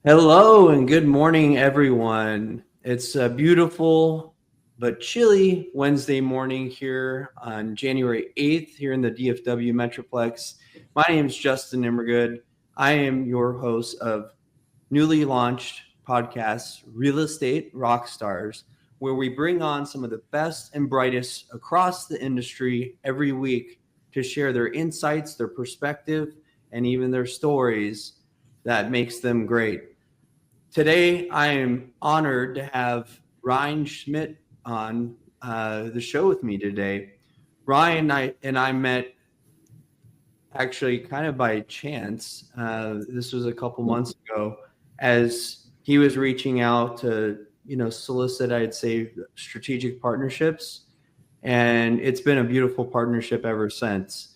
Hello and good morning, everyone. It's a beautiful but chilly Wednesday morning here on January 8th here in the DFW Metroplex. My name is Justin Nimergood. I am your host of newly launched podcast, Real Estate Rockstars, where we bring on some of the best and brightest across the industry every week to share their insights, their perspective, and even their stories that makes them great. Today, I am honored to have Ryan Schmid on the show with me today. Ryan and I met actually kind of by chance. This was a couple months ago as he was reaching out to, solicit, I'd say, strategic partnerships. And it's been a beautiful partnership ever since.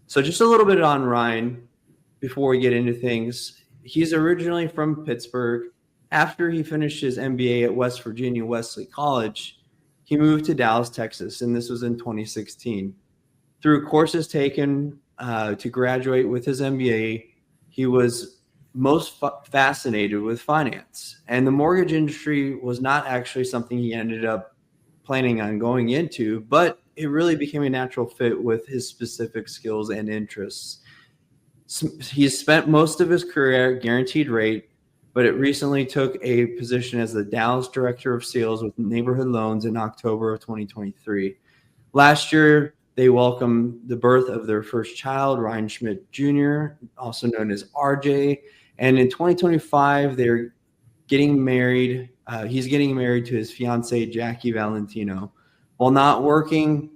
So just a little bit on Ryan before we get into things. He's originally from Pittsburgh. After he finished his MBA at West Virginia Wesley College, he moved to Dallas, Texas, and this was in 2016. Through courses taken to graduate with his MBA, he was most fascinated with finance. And the mortgage industry was not actually something he ended up planning on going into, but it really became a natural fit with his specific skills and interests. He's spent most of his career at Guaranteed Rate, but it recently took a position as the Dallas Director of Sales with Neighborhood Loans in October of 2023. Last year, they welcomed the birth of their first child, Ryan Schmid Jr., also known as RJ. And in 2025, they're getting married. He's getting married to his fiancee, Jackie Valentino. While not working,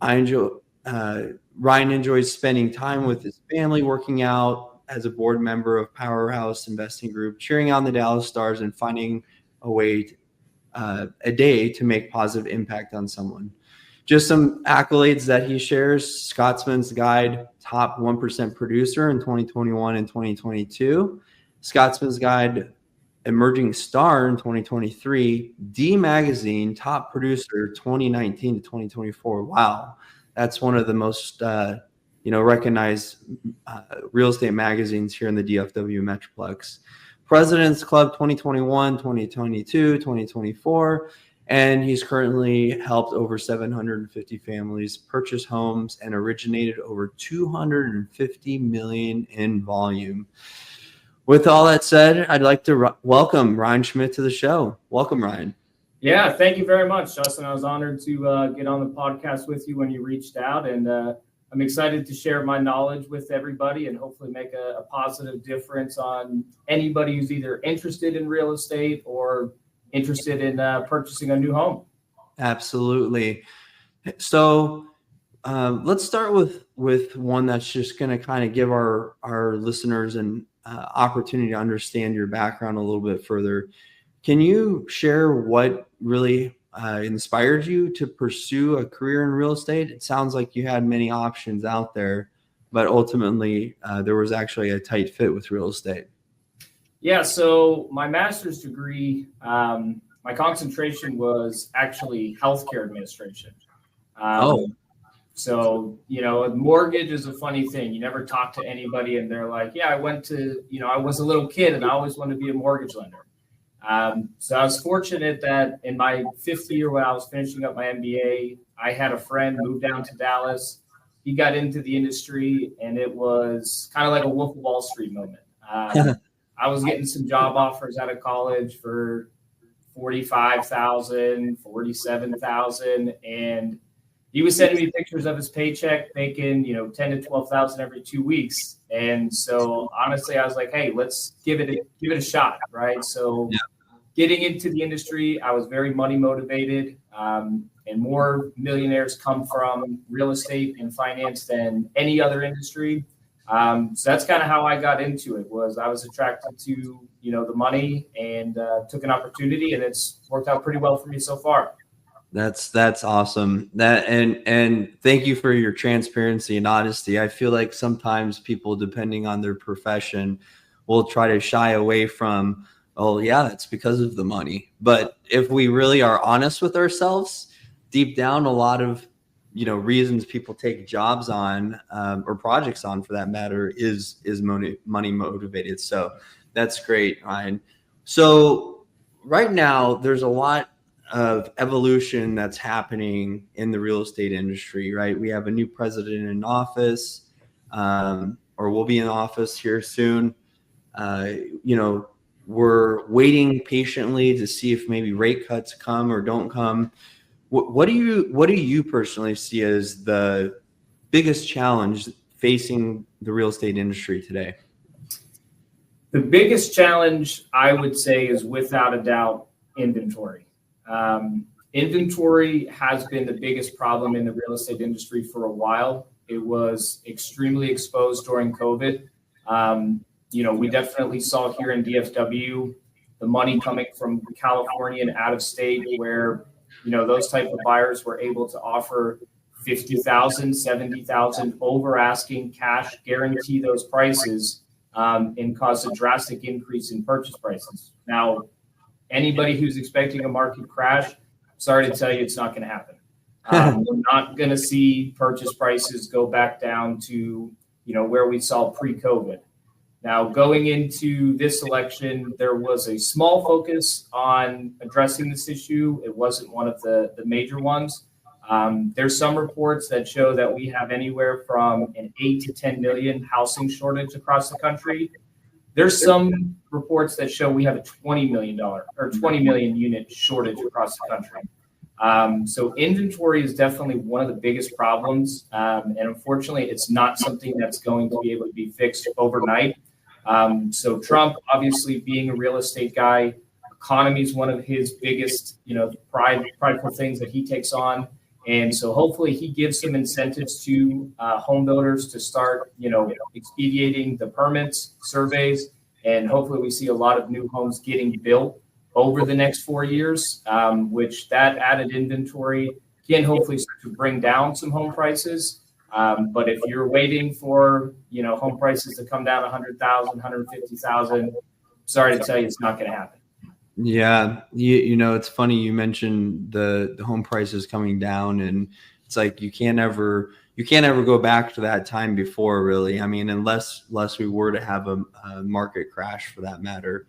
Ryan enjoys spending time with his family, working out as a board member of Powerhouse Investing Group, cheering on the Dallas Stars, and finding a day to make positive impact on someone. Just some accolades that he shares: Scotsman's Guide top 1% producer in 2021 and 2022, Scotsman's Guide Emerging Star in 2023, D Magazine top producer 2019 to 2024. Wow, that's one of the most recognized real estate magazines here in the DFW Metroplex. President's Club 2021, 2022, 2024. And he's currently helped over 750 families purchase homes and originated over 250 million in volume. With all that said, I'd like to welcome Ryan Schmid to the show. Welcome, Ryan. Yeah, thank you very much, Justin. I was honored to get on the podcast with you when you reached out, and I'm excited to share my knowledge with everybody and hopefully make a positive difference on anybody who's either interested in real estate or interested in purchasing a new home. Absolutely. So let's start with one that's just going to kind of give our listeners an opportunity to understand your background a little bit further. Can you share what really inspired you to pursue a career in real estate? It sounds like you had many options out there, but ultimately there was actually a tight fit with real estate. Yeah, so my master's degree, my concentration was actually healthcare administration. So, a mortgage is a funny thing. You never talk to anybody and they're like, yeah, I was a little kid and I always wanted to be a mortgage lender. So I was fortunate that in my fifth year when I was finishing up my MBA, I had a friend move down to Dallas. He got into the industry and it was kind of like a Wolf of Wall Street moment. I was getting some job offers out of college for $45,000, $47,000, and he was sending me pictures of his paycheck making, $10,000 to $12,000 every 2 weeks. And so honestly, I was like, hey, let's give it a shot, right? So getting into the industry, I was very money motivated, and more millionaires come from real estate and finance than any other industry. So that's kind of how I got into it. I was attracted to, the money and took an opportunity, and it's worked out pretty well for me so far. That's awesome. And thank you for your transparency and honesty. I feel like sometimes people, depending on their profession, will try to shy away from, oh yeah, it's because of the money. But if we really are honest with ourselves, deep down, a lot of reasons people take jobs on or projects on, for that matter, is money motivated. So that's great, Ryan. So right now there's a lot of evolution that's happening in the real estate industry, right? We have a new president in office, or will be in office here soon. We're waiting patiently to see if maybe rate cuts come or don't come. What do you personally see as the biggest challenge facing the real estate industry today? The biggest challenge, I would say, is without a doubt inventory. Inventory has been the biggest problem in the real estate industry for a while. It was extremely exposed during COVID. We definitely saw here in DFW the money coming from California and out of state, where those type of buyers were able to offer $50,000, $70,000 over asking cash, guarantee those prices, and cause a drastic increase in purchase prices. Now, anybody who's expecting a market crash, sorry to tell you, it's not going to happen. We're not going to see purchase prices go back down to where we saw pre-COVID. Now, going into this election, there was a small focus on addressing this issue. It wasn't one of the major ones. There's some reports that show that we have anywhere from an 8 to 10 million housing shortage across the country. There's some reports that show we have a $20 million or 20 million unit shortage across the country. So inventory is definitely one of the biggest problems. And unfortunately, it's not something that's going to be able to be fixed overnight. So Trump, obviously being a real estate guy, economy is one of his biggest, prideful things that he takes on. And so hopefully he gives some incentives to home builders to start, expediting the permits, surveys, and hopefully we see a lot of new homes getting built over the next 4 years, which that added inventory can hopefully start to bring down some home prices. But if you're waiting for, home prices to come down 100,000, 150,000, sorry to tell you, it's not going to happen. Yeah. It's funny. You mentioned the home prices coming down, and it's like, you can't ever go back to that time before, really. I mean, unless we were to have a market crash, for that matter.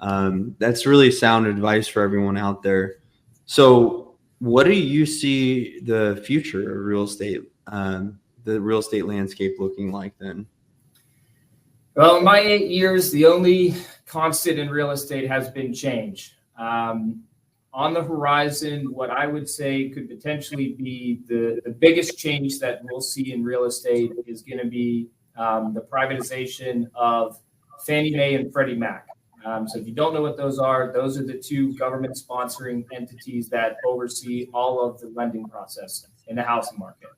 That's really sound advice for everyone out there. So what do you see the future of real estate, the real estate landscape looking like then? Well, in my 8 years, the only constant in real estate has been change. On the horizon, what I would say could potentially be the biggest change that we'll see in real estate is going to be the privatization of Fannie Mae and Freddie Mac. So if you don't know what those are the two government sponsoring entities that oversee all of the lending process in the housing market.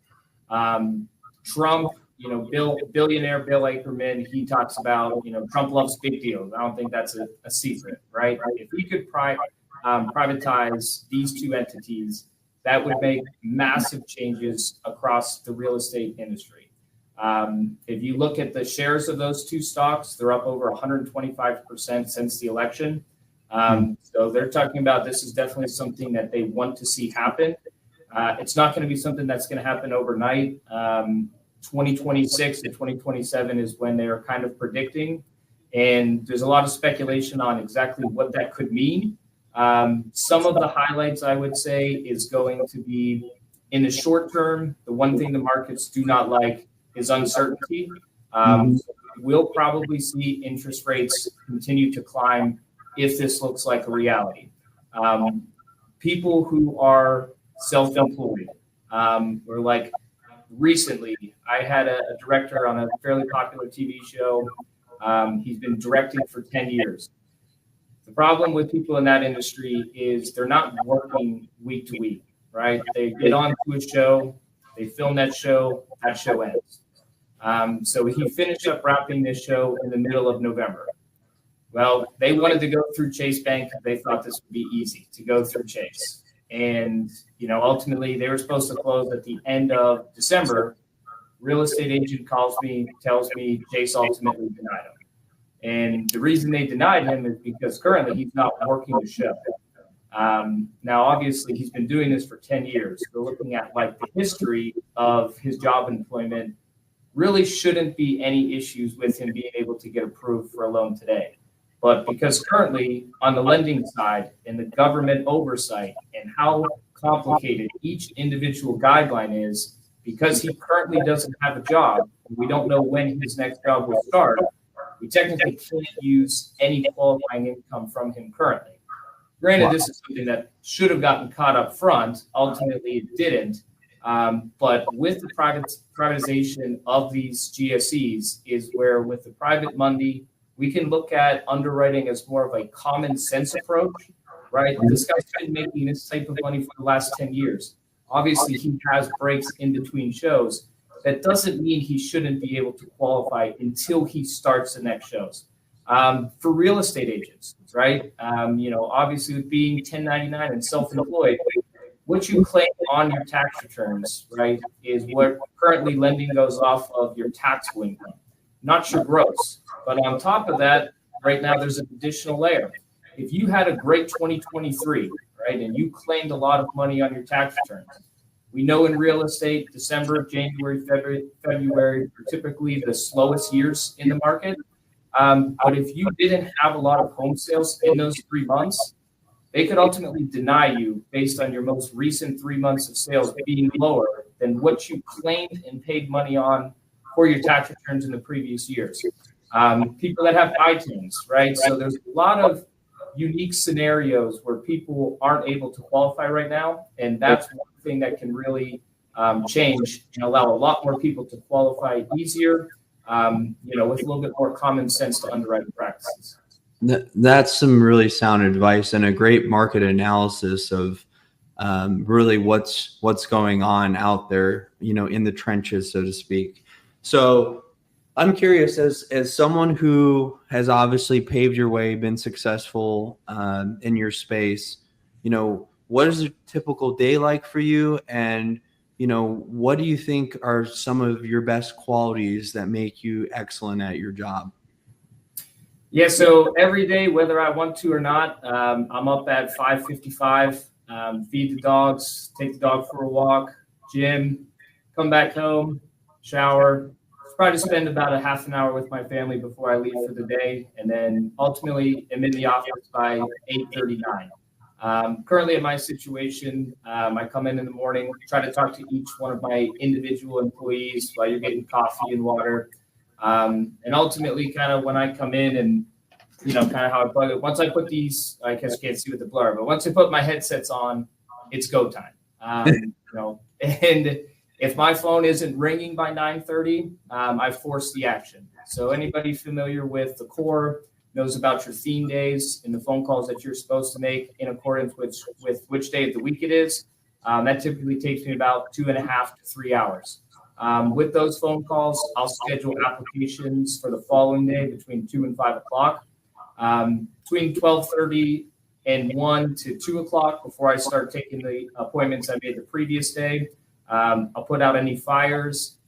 Trump, billionaire Bill Akerman, he talks about, Trump loves big deals. I don't think that's a secret, right? If we could privatize these two entities, that would make massive changes across the real estate industry. If you look at the shares of those two stocks, they're up over 125% since the election. So they're talking about this is definitely something that they want to see happen. It's not going to be something that's going to happen overnight. 2026 to 2027 is when they're kind of predicting. And there's a lot of speculation on exactly what that could mean. Some of the highlights, I would say, is going to be in the short term. The one thing the markets do not like is uncertainty. We'll probably see interest rates continue to climb if this looks like a reality. People who are self-employed, were like, recently, I had a director on a fairly popular TV show. He's been directing for 10 years. The problem with people in that industry is they're not working week to week, right? They get on to a show, they film that show ends. So he finished up wrapping this show in the middle of November. Well, they wanted to go through Chase Bank. They thought this would be easy to go through Chase. And, ultimately they were supposed to close at the end of December. Real estate agent calls me, tells me Chase ultimately denied him. And the reason they denied him is because currently he's not working the show. Now, obviously, he's been doing this for 10 years. We're looking at like the history of his job employment. Really shouldn't be any issues with him being able to get approved for a loan today. But because currently on the lending side and the government oversight and how complicated each individual guideline is, because he currently doesn't have a job, and we don't know when his next job will start, we technically can't use any qualifying income from him currently. Granted, this is something that should have gotten caught up front. Ultimately, it didn't. But with the privatization of these GSEs is where with the private money, we can look at underwriting as more of a common sense approach, right? This guy's been making this type of money for the last 10 years. Obviously, he has breaks in between shows. That doesn't mean he shouldn't be able to qualify until he starts the next shows. For real estate agents, right? Obviously with being 1099 and self-employed, what you claim on your tax returns, right, is what currently lending goes off of your taxable income, not your gross. But on top of that, right now there's an additional layer. If you had a great 2023, right, and you claimed a lot of money on your tax returns, we know in real estate, December, January, February are typically the slowest years in the market. But if you didn't have a lot of home sales in those 3 months, they could ultimately deny you based on your most recent 3 months of sales being lower than what you claimed and paid money on for your tax returns in the previous years. People that have ITINs, right? So there's a lot of unique scenarios where people aren't able to qualify right now. And that's one thing that can really change and allow a lot more people to qualify easier, with a little bit more common sense to underwriting practices. That's some really sound advice and a great market analysis of really what's going on out there, in the trenches, so to speak. So I'm curious, as someone who has obviously paved your way, been successful in your space, what is a typical day like for you? And, what do you think are some of your best qualities that make you excellent at your job? Yeah, so every day, whether I want to or not, I'm up at 5:55, feed the dogs, take the dog for a walk, gym, come back home, shower, probably spend about a half an hour with my family before I leave for the day, and then ultimately am in the office by 8:39. Currently in my situation, I come in the morning, try to talk to each one of my individual employees while you're getting coffee and water. And ultimately kind of when I come in and, kind of how I plug it, once I put these, I guess you can't see with the blur, but once I put my headsets on, it's go time. And if my phone isn't ringing by 9:30, I force the action. So anybody familiar with the core knows about your theme days and the phone calls that you're supposed to make in accordance with which day of the week it is. That typically takes me about 2.5 to 3 hours. With those phone calls, I'll schedule applications for the following day between 2 and 5 o'clock. Between 12:30 and 1 to 2 o'clock before I start taking the appointments I made the previous day. I'll put out any fires,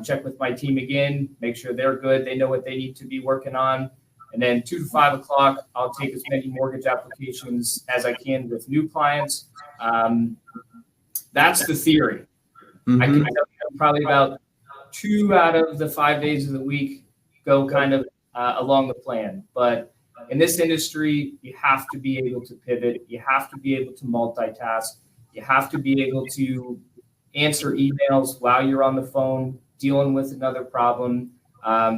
check with my team again, make sure they're good. They know what they need to be working on. And then 2 to 5 o'clock, I'll take as many mortgage applications as I can with new clients. That's the theory. Mm-hmm. I can tell you probably about 2 out of the 5 days of the week go kind of along the plan. But in this industry, you have to be able to pivot. You have to be able to multitask. You have to be able to answer emails while you're on the phone, dealing with another problem,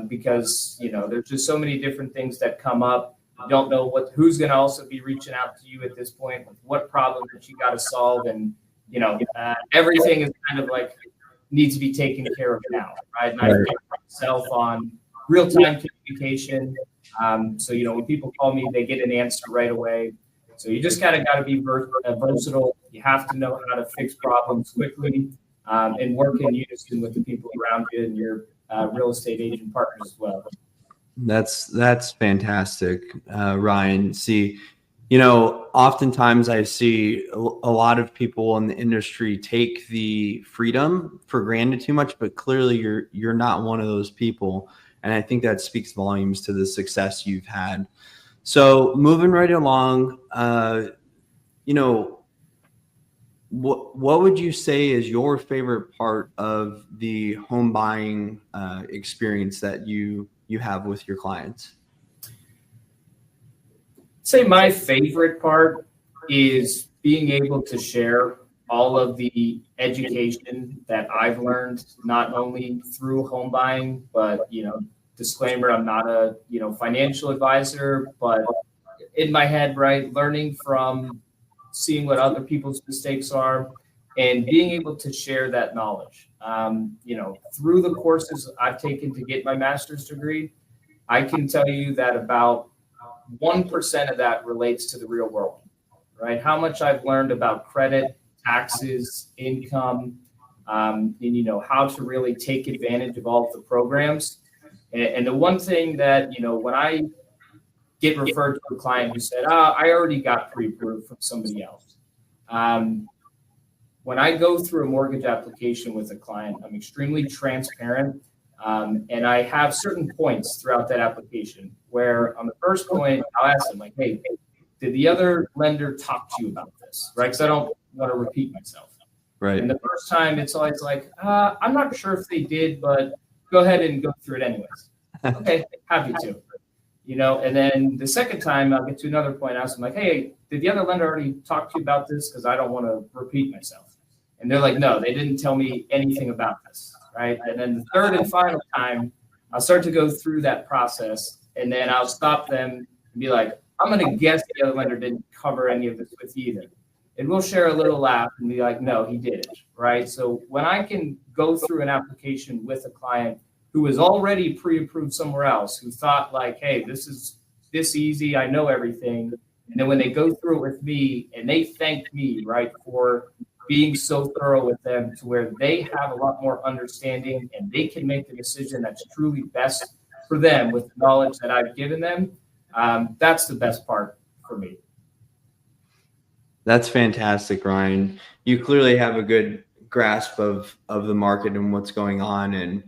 because, there's just so many different things that come up. You don't know who's going to also be reaching out to you at this point, with what problem that you got to solve. And, everything is kind of like needs to be taken care of now, right? And I get myself on real-time communication. So, when people call me, they get an answer right away. So you just got to be versatile. You have to know how to fix problems quickly and work in unison with the people around you and your real estate agent partners as well. That's fantastic, Ryan. See, oftentimes I see a lot of people in the industry take the freedom for granted too much, but clearly you're not one of those people. And I think that speaks volumes to the success you've had. So moving right along, you know, what would you say is your favorite part of the home buying experience that you have with your clients? Say my favorite part is being able to share all of the education that I've learned, not only through home buying, but, disclaimer, I'm not a, financial advisor, but in my head, right, learning from seeing what other people's mistakes are and being able to share that knowledge. Through the courses I've taken to get my master's degree, I can tell you that about 1% of that relates to the real world, right? How much I've learned about credit, taxes, income, and how to really take advantage of all of the programs. And the one thing that, when I get referred to a client who said, I already got pre-approved from somebody else. When I go through a mortgage application with a client, I'm extremely transparent. And I have certain points throughout that application where on the first point, I'll ask them like, hey, did the other lender talk to you about this? Right? Because I don't want to repeat myself. Right. And the first time it's always like, I'm not sure if they did, but go ahead and go through it anyways. Okay, happy to. And then the second time I'll get to another point. I ask them like, hey, did the other lender already talk to you about this? Because I don't want to repeat myself. And they're like, no, they didn't tell me anything about this. Right. And then the third and final time, I'll start to go through that process. And then I'll stop them and be like, I'm going to guess the other lender didn't cover any of this with you either. And we'll share a little laugh and be like, no, he didn't. Right. So when I can go through an application with a client who is already pre-approved somewhere else, who thought like, hey, this is this easy, I know everything. And then when they go through it with me and they thank me, right, for being so thorough with them to where they have a lot more understanding and they can make the decision that's truly best for them with the knowledge that I've given them. That's the best part for me. That's fantastic, Ryan. You clearly have a good grasp of the market and what's going on, and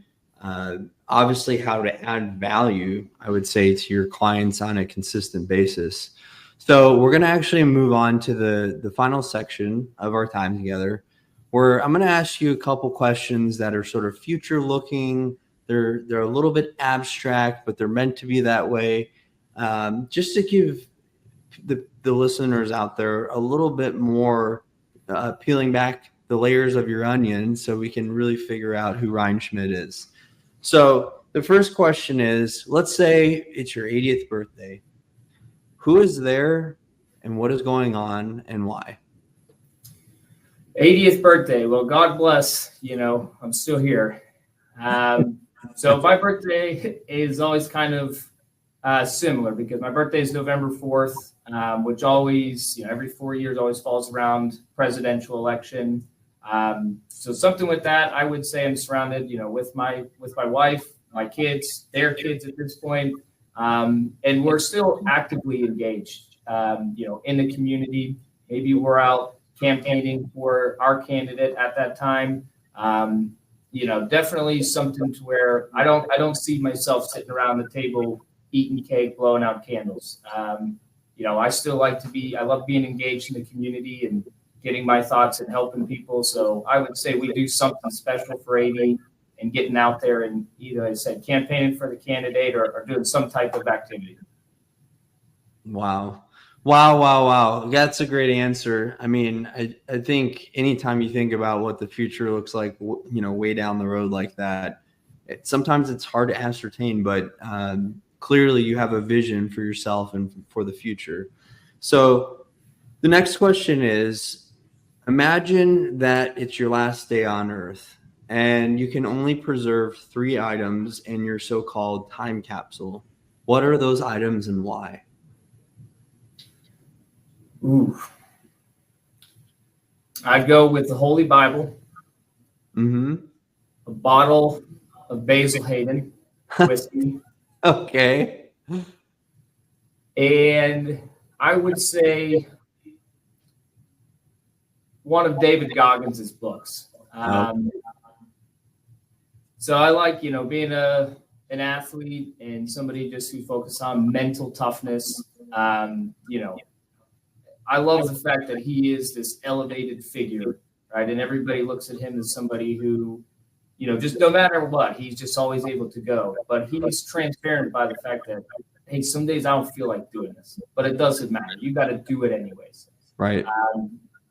obviously how to add value, I would say, to your clients on a consistent basis. So we're going to actually move on to the final section of our time together, where I'm going to ask you a couple questions that are sort of future looking. They're a little bit abstract, but they're meant to be that way, just to give the listeners out there a little bit more peeling back the layers of your onion so we can really figure out who Ryan Schmid is. So the first question is, let's say it's your 80th birthday. Who is there and what is going on and why? 80th birthday. Well, God bless, I'm still here. So my birthday is always kind of similar because my birthday is November 4th, which always, every 4 years always falls around presidential election. So something with that, I would say I'm surrounded, with my wife, my kids, their kids at this point. And we're still actively engaged, in the community. Maybe we're out campaigning for our candidate at that time. Definitely something to where I don't see myself sitting around the table eating cake, blowing out candles. I still I love being engaged in the community and getting my thoughts and helping people. So I would say we do something special for 80 and getting out there and either, as I said, campaigning for the candidate or doing some type of activity. Wow. That's a great answer. I mean, I think anytime you think about what the future looks like, way down the road like that, sometimes it's hard to ascertain, but clearly you have a vision for yourself and for the future. So the next question is, imagine that it's your last day on Earth and you can only preserve 3 items in your so-called time capsule. What are those items and why? Ooh. I'd go with the Holy Bible, Mm-hmm. a bottle of Basil Hayden whiskey, Okay. and I would say one of David Goggins' books. So I like, being an athlete and somebody just who focuses on mental toughness. I love the fact that he is this elevated figure, right? And everybody looks at him as somebody who, just no matter what, he's just always able to go. But he's transparent by the fact that, hey, some days I don't feel like doing this, but it doesn't matter. You got to do it anyways. Right.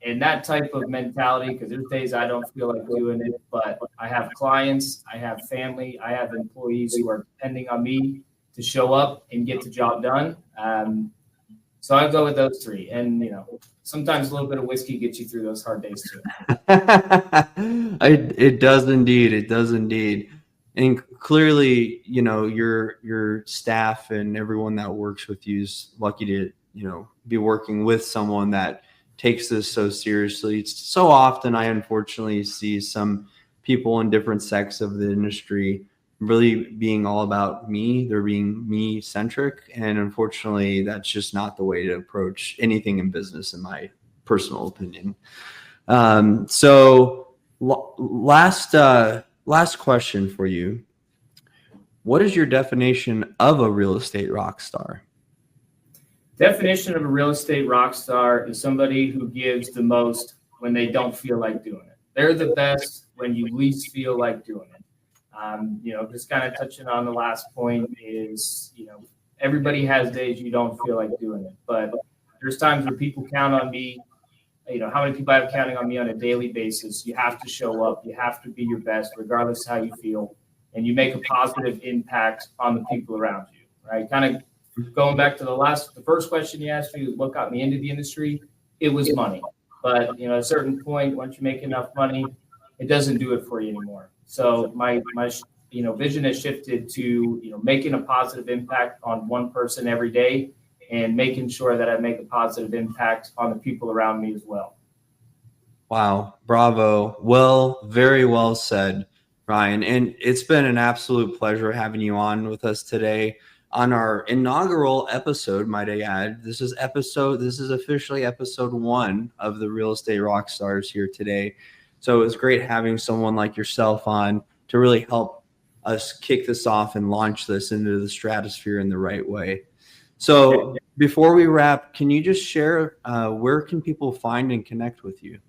And that type of mentality, because there's days I don't feel like doing it, but I have clients, I have family, I have employees who are depending on me to show up and get the job done. So I go with those three. And, sometimes a little bit of whiskey gets you through those hard days too. It does indeed. It does indeed. And clearly, your staff and everyone that works with you is lucky to, be working with someone that takes this so seriously. So often I unfortunately see some people in different sects of the industry really being all about me. They're being me centric. And unfortunately, that's just not the way to approach anything in business, in my personal opinion. So last question for you. What is your definition of a real estate rock star? Definition of a real estate rock star is somebody who gives the most when they don't feel like doing it. They're the best when you least feel like doing it. Just kind of touching on the last point is, everybody has days you don't feel like doing it, but there's times where people count on me. How many people I have counting on me on a daily basis? You have to show up. You have to be your best, regardless of how you feel, and you make a positive impact on the people around you, right? Kind of going back to the first question you asked me, what got me into the industry? It was money. But, at a certain point, once you make enough money, it doesn't do it for you anymore. So my vision has shifted to, making a positive impact on one person every day and making sure that I make a positive impact on the people around me as well. Wow. Bravo. Well, very well said, Ryan. And it's been an absolute pleasure having you on with us today on our inaugural episode, might I add. This is officially episode 1 of the Real Estate Rockstars here today. So it was great having someone like yourself on to really help us kick this off and launch this into the stratosphere in the right way. So before we wrap, can you just share where can people find and connect with you?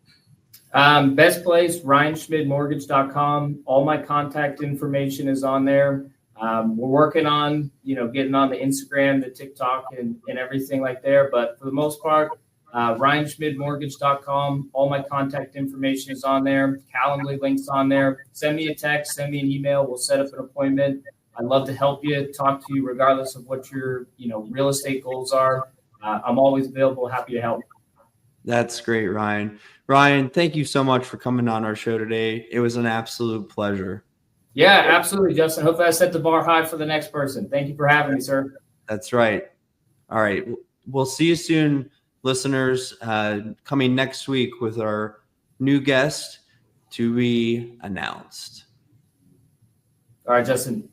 Best place, RyanSchmidMortgage.com. All my contact information is on there. We're working on, getting on the Instagram, the TikTok, and everything like there. But for the most part, RyanSchmidMortgage.com. All my contact information is on there. Calendly links on there. Send me a text, send me an email. We'll set up an appointment. I'd love to help you, talk to you, regardless of what your, real estate goals are. I'm always available, happy to help. That's great, Ryan. Ryan, thank you so much for coming on our show today. It was an absolute pleasure. Yeah, absolutely, Justin. Hopefully I set the bar high for the next person. Thank you for having me, sir. That's right. All right. We'll see you soon, listeners. Coming next week with our new guest to be announced. All right, Justin.